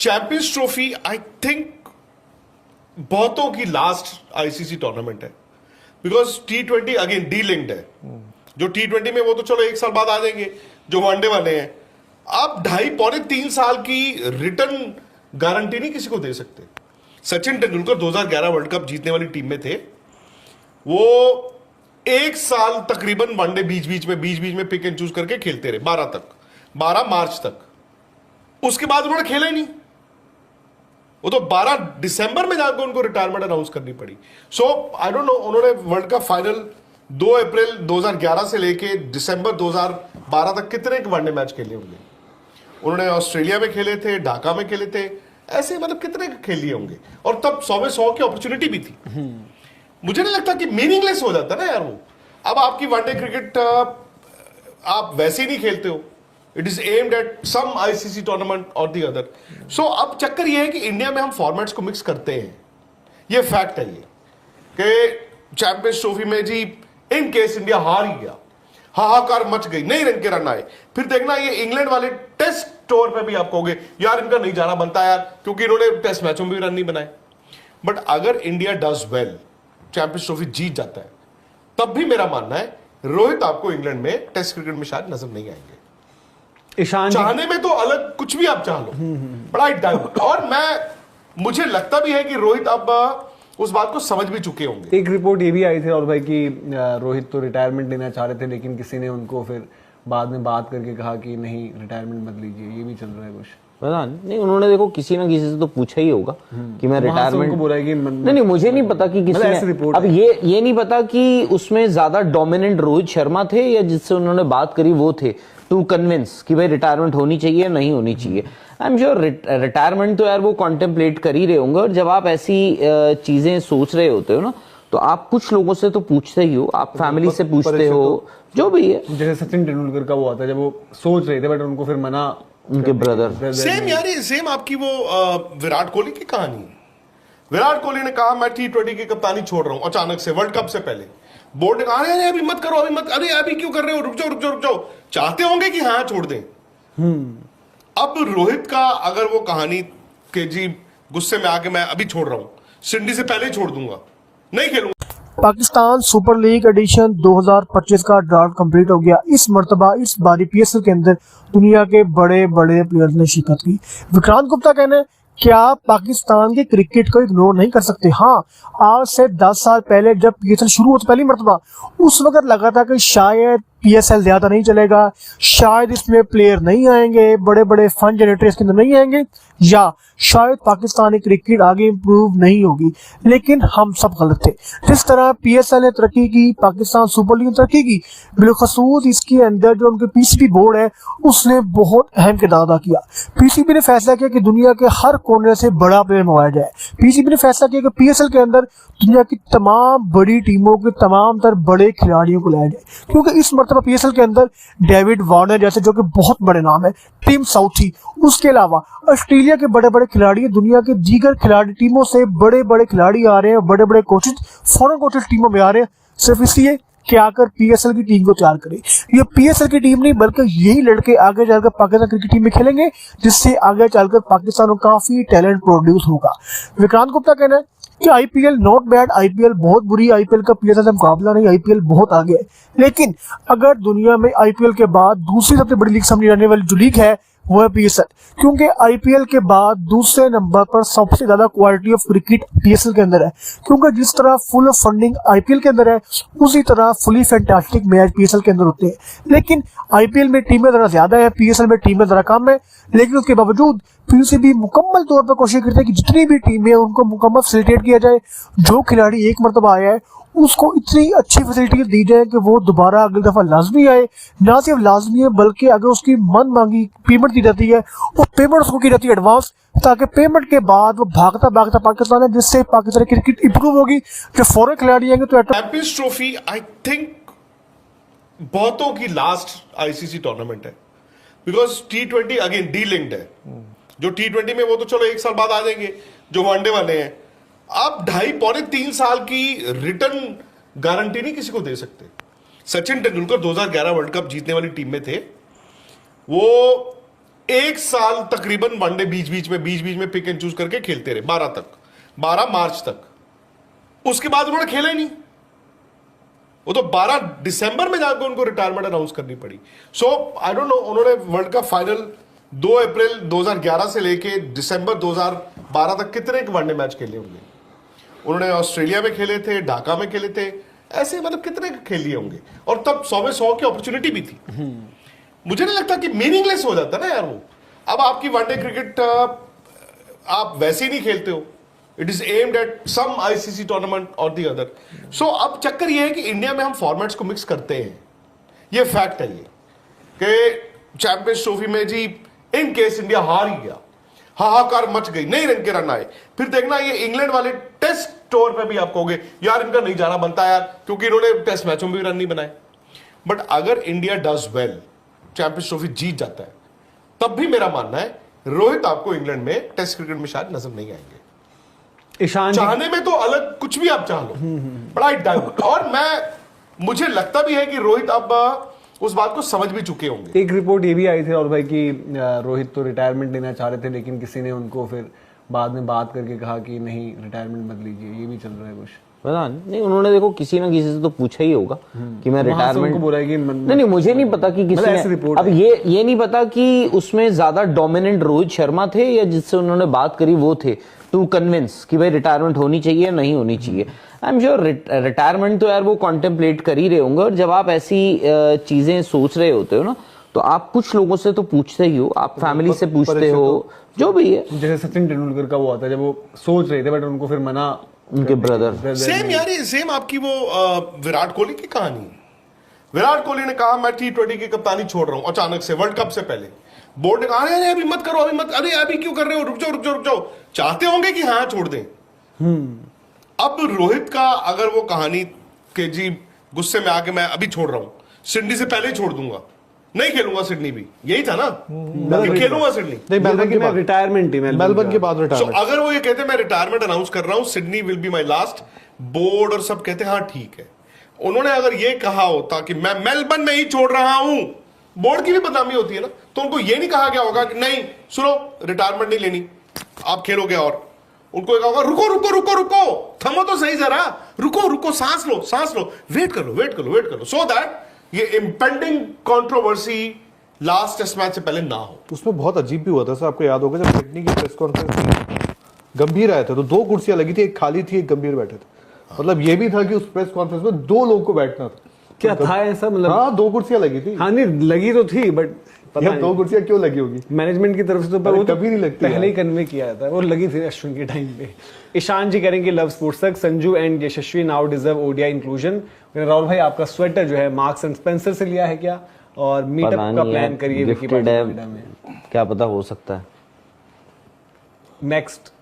Champions trophy I think बहुतों की last ICC tournament है, because T20 again D linked है। जो T20 में वो तो चलो एक साल बाद आ जाएंगे, जो वनडे वाले हैं आप 2.5-3 साल की रिटर्न गारंटी नहीं किसी को दे सकते। सचिन तेंदुलकर 2011 वर्ल्ड कप जीतने वाली टीम में थे, वो एक साल तकरीबन वनडे बीच बीच में पिक एंड चूज करके खेलते रहे 12 मार्च तक। उसके बाद उन्होंने खेला ही नहीं, वो तो 12 दिसंबर में जाकर उनको रिटायरमेंट अनाउंस करनी पड़ी। सो आई डोंट नो, उन्होंने वर्ल्ड कप फाइनल 2 अप्रैल 2011 से लेके दिसंबर 2012 तक कितने वनडे मैच खेले होंगे। उन्होंने ऑस्ट्रेलिया में खेले थे, ढाका में खेले थे, ऐसे मतलब कितने खेल लिए होंगे, और तब 100 में 100 की अपॉर्चुनिटी भी थी। मुझे नहीं लगता कि मीनिंगलेस हो जाता ना यार वो। अब आपकी वनडे क्रिकेट आप वैसे ही नहीं खेलते हो, it is aimed at some ICC tournament or the other. सो अब चक्कर ये है कि इंडिया में हम फॉर्मेट्स को मिक्स करते हैं, ये फैक्ट है ये कि चैंपियंस ट्रॉफी में जी इन केस इंडिया हार ही गया, हाहाकार मच गई, नहीं रन के रन आए, फिर देखना ये इंग्लैंड वाले टेस्ट टूर पे भी आप कहोगे यार इनका नहीं जाना बनता यार, क्योंकि इन्होंने टेस्ट मैचों में भी रन नहीं बनाए। बट अगर India does well, Champions Trophy जीत जाता है, तब भी मेरा मानना है रोहित आपको इंग्लैंड में टेस्ट क्रिकेट में शायद नजर नहीं आएंगे। ईशान चाहने में तो अलग कुछ भी आप चाह लो, बड़ा डाउट। और मुझे लगता भी है कि रोहित अब उस बात को समझ भी चुके होंगे। एक रिपोर्ट ये भी आई थी और भाई कि रोहित तो रिटायरमेंट लेना चाह रहे थे, लेकिन किसी ने उनको फिर बाद में बात करके कहा कि नहीं रिटायरमेंट मत लीजिए, ये भी चल रहा है कुछ। पता नहीं, उन्होंने देखो किसी ना किसी से तो पूछा ही होगा कि मैं रिटायरमेंट बोला है कि नहीं मुझे नहीं पता कि किसी ने, अब ये नहीं पता कि उसमें ज्यादा डोमिनेंट रोहित शर्मा थे या जिससे उन्होंने बात करी वो थे टू कन्विंस कि भाई रिटायरमेंट होनी चाहिए नहीं होनी चाहिए। आई एम श्योर रिटायरमेंट तो यार वो कॉन्टेम्पलेट कर ही रहे होंगे, और जब आप ऐसी चीजें सोच रहे होते हो ना तो आप कुछ लोगों से तो पूछते ही हो, आप फैमिली से पूछते हो, जो भी है। जैसे सचिन तेंदुलकर का वो आता है जब वो सोच रहे थे बट उनको फिर मना, उनके ब्रदर सेम यार, सेम आपकी वो विराट कोहली की कहानी। विराट कोहली ने कहा मैं T20 की कप्तानी छोड़ रहा हूं, अचानक से वर्ल्ड कप से पहले बोर्ड ने कहा अरे अभी मत करो, अभी मत, अरे अभी क्यों कर रहे हो, रुक जाओ। चाहते होंगे कि हाँ छोड़ दें। अब रोहित का अगर वो कहानी के जी गुस्से में आके मैं अभी छोड़ रहा हूं, सिडनी से पहले ही छोड़ दूंगा, नहीं खेलूंगा। पाकिस्तान सुपर लीग एडिशन 2025 का ड्राफ्ट कंप्लीट हो गया। इस बारी PSL के अंदर दुनिया के बड़े बड़े प्लेयर्स ने शिरकत की। विक्रांत गुप्ता कहने हैं क्या पाकिस्तान के क्रिकेट को इग्नोर नहीं कर सकते। हाँ, आज से 10 साल पहले जब PSL शुरू होती पहली मरतबा, उस वक्त लगा था कि शायद PSL ज्यादा नहीं चलेगा, शायद इसमें प्लेयर नहीं आएंगे, बड़े बड़े फंड जनरेटर इसके अंदर नहीं आएंगे, या शायद पाकिस्तानी क्रिकेट आगे इंप्रूव नहीं होगी। लेकिन हम सब गलत थे। जिस तरह PSL ने तरक्की की, पाकिस्तान सुपर लीग ने तरक्की की, बिलखसूस इसके अंदर जो उनके PCB बोर्ड है उसने बहुत अहम किरदार अदा किया। PCB ने फैसला किया कि दुनिया के हर कोने से बड़ा प्लेयर मंगवाया जाए। PCB ने फैसला किया कि PSL के अंदर दुनिया की तमाम बड़ी टीमों के तमाम तर बड़े खिलाड़ियों को लाया जाए, क्योंकि इस मरतबा PSL के अंदर डेविड वार्नर जैसे जो कि बहुत बड़े नाम है, टिम साउथी, उसके अलावा ऑस्ट्रेलिया के बड़े बड़े खिलाड़ी, दुनिया के दीगर खिलाड़ी टीमों से बड़े बड़े खिलाड़ी आ रहे हैं, बड़े बड़े कोचेज फॉरेन कोचेज टीमों में आ रहे हैं, सिर्फ इसलिए कि आकर PSL की टीम को तैयार करे। ये PSL की टीम नहीं बल्कि यही लड़के आगे चलकर पाकिस्तान क्रिकेट टीम में खेलेंगे, जिससे आगे चलकर पाकिस्तान को काफी टैलेंट प्रोड्यूस होगा। विक्रांत गुप्ता कहना है कि IPL नॉट बैड, IPL बहुत बुरी, IPL का PSL से मुकाबला नहीं, IPL बहुत आगे है। लेकिन अगर दुनिया में IPL के बाद दूसरी सबसे बड़ी लीग समझी जाने वाली जो लीग है वो है PSL, क्योंकि IPL के बाद दूसरे नंबर पर सबसे ज्यादा क्वालिटी ऑफ क्रिकेट PSL के अंदर है, क्योंकि जिस तरह फुल फंडिंग IPL के अंदर है उसी तरह फुली फैंटास्टिक मैच PSL के अंदर होते हैं। लेकिन IPL में टीमें जरा ज्यादा है, PSL में टीमें जरा कम है, लेकिन उसके बावजूद PCB मुकम्मल तौर पर कोशिश करते हैं कि जितनी भी टीमें उनको मुकम्मल फैसिलिटेट किया जाए। जो खिलाड़ी एक मरतबा आया है उसको इतनी अच्छी फैसिलिटी दी जाए कि वो दोबारा अगली दफा लाजमी आए। ना सिर्फ लाजमी है बल्कि अगर उसकी मन मांगी पेमेंट दी जाती है वो पेमेंट उसको की जाती है एडवांस, ताकि पेमेंट के बाद वो भागता भागता पाकिस्तान है, जिससे पाकिस्तान की क्रिकेट इंप्रूव होगी। जो फॉरेन खिलाड़ी आएंगे तो चैंपियंस ट्रॉफी आई थिंक बहुतों की लास्ट आईसीसी टूर्नामेंट है, because T20 again D linked है। जो T20 में वो तो चलो एक साल बाद आ जाएंगे, जो वनडे वाले हैं आप 2.5-3 साल की रिटर्न गारंटी नहीं किसी को दे सकते। सचिन तेंदुलकर 2011 वर्ल्ड कप जीतने वाली टीम में थे, वो एक साल तकरीबन वनडे बीच बीच में पिक एंड चूज करके खेलते रहे 12 मार्च तक। उसके बाद उन्होंने खेला ही नहीं। वो तो 12 दिसंबर में जाकर उनको रिटायरमेंट अनाउंस करनी पड़ी। सो आई डोंट नो, उन्होंने वर्ल्ड कप फाइनल 2 अप्रैल 2011 से लेके दिसंबर 2012 तक कितने वनडे मैच खेले होंगे। उन्होंने ऑस्ट्रेलिया में खेले थे, ढाका में खेले थे, ऐसे मतलब कितने खेल लिए होंगे। और तब 100 में 100 की अपॉर्चुनिटी भी थी। मुझे नहीं लगता कि मीनिंगलेस हो जाता ना यार वो। अब आपकी वनडे क्रिकेट आप वैसे ही नहीं खेलते हो। It is aimed at some ICC tournament or the other. सो अब चक्कर ये है कि इंडिया में हम फॉर्मेट्स को मिक्स करते हैं। ये फैक्ट है ये कि चैंपियंस ट्रॉफी में जी इन केस इंडिया हार ही गया, हाहाकार मच गई, नहीं रन के रन आए, फिर देखना ये इंग्लैंड वाले टेस्ट टूर पे भी आप कहोगे यार इनका नहीं जाना बनता यार, क्योंकि इन्होंने टेस्ट मैचों में भी रन नहीं बनाए। बट अगर India does well, Champions Trophy जीत जाता है, तब भी मेरा मानना है रोहित आपको इंग्लैंड में टेस्ट क्रिकेट में शायद नजर नहीं आएंगे। ईशान चाहने में तो अलग कुछ भी आप चाह लो, बट आई डाउट। और मुझे लगता भी है कि रोहित अब उस बात को समझ भी चुके होंगे। एक रिपोर्ट ये भी आई थी और भाई कि रोहित तो रिटायरमेंट लेना चाह रहे थे, लेकिन किसी ने उनको फिर बाद में बात करके कहा कि नहीं रिटायरमेंट मत लीजिए। ये भी चल रहा है कुछ, पता नहीं। उन्होंने देखो किसी ना किसी से तो पूछा ही होगा कि मैं रिटायरमेंट बोला है कि नहीं, मुझे नहीं पता कि किसी ने। अब ये नहीं पता कि उसमें ज्यादा डोमिनेंट रोहित शर्मा थे या जिससे उन्होंने बात करी वो थे टू कन्विंस कि भाई रिटायरमेंट होनी चाहिए या नहीं होनी चाहिए। आई एम श्योर रिटायरमेंट तो यार वो कॉन्टेम्पलेट कर ही रहे होंगे। और जब आप ऐसी चीजें सोच रहे होते हो ना, तो आप कुछ लोगों से तो पूछते ही हो, आप फैमिली से पूछते हो, जो भी है। जैसे सचिन तेंदुलकर का वो आता है, जब वो सोच रहे थे बट उनको फिर मना, उनके ब्रदर। सेम यार, सेम आपकी वो विराट कोहली की कहानी। विराट कोहली ने कहा मैं T20 की कप्तानी छोड़ रहा हूं, अचानक से वर्ल्ड कप से पहले बोर्ड ने कहा अरे अभी मत करो, अभी मत, अरे अभी क्यों कर रहे हो, रुक जाओ। चाहते होंगे कि हाँ छोड़ दें। अब रोहित का अगर वो कहानी के जी गुस्से में आके मैं अभी छोड़ रहा हूं, सिडनी से पहले ही छोड़ दूंगा, नहीं खेलूंगा सिडनी भी, यही था ना, खेलूंगा सिडनी नहीं, मेलबर्न की रिटायरमेंट ही मेलबर्न के बाद रिटायरमेंट। अगर वो ये कहते मैं रिटायरमेंट अनाउंस कर रहा हूं, Sydney will be my last, board और सब कहते हाँ ठीक है। उन्होंने अगर ये कहा होता कि मैं मेलबर्न में ही छोड़ रहा हूं, बोर्ड की भी बदनामी होती है ना, तो उनको ये नहीं कहा गया होगा कि नहीं सुनो रिटायरमेंट नहीं लेनी, आप खेलोगे। और उनको कहा होगा रुको, थमो तो सही जरा, रुको, सांस लो, वेट कर लो, सो दैट ये impending controversy last test match से पहले ना हो। उसमें बहुत अजीब भी हुआ था सर, आपको याद होगा जब सिडनी की प्रेस कॉन्फ्रेंस थी, गंभीर आया था तो 2 कुर्सियां लगी थी, एक खाली थी, एक गंभीर बैठे थे। मतलब ये भी था कि उस प्रेस कॉन्फ्रेंस में 2 लोगों को बैठना था। क्या था ऐसा, मतलब हाँ 2 कुर्सियां लगी थी। हाँ नहीं लगी तो थी, बट पता 2 कुर्सियां क्यों लगी होगी मैनेजमेंट की तरफ से, तो पर वो कभी नहीं लगती, पहले ही कन्वे किया था, वो लगी थी अश्विन के टाइम पे। ईशान जी करेंगे लव स्पोर्ट्स तक, Sanju and Yashasvi now deserve ODI inclusion. Rahul भाई आपका स्वेटर जो है मार्क्स एंड स्पेंसर से लिया है क्या, और मीटअप का प्लान करिए विकी पाटिल में, क्या पता हो सकता है। नेक्स्ट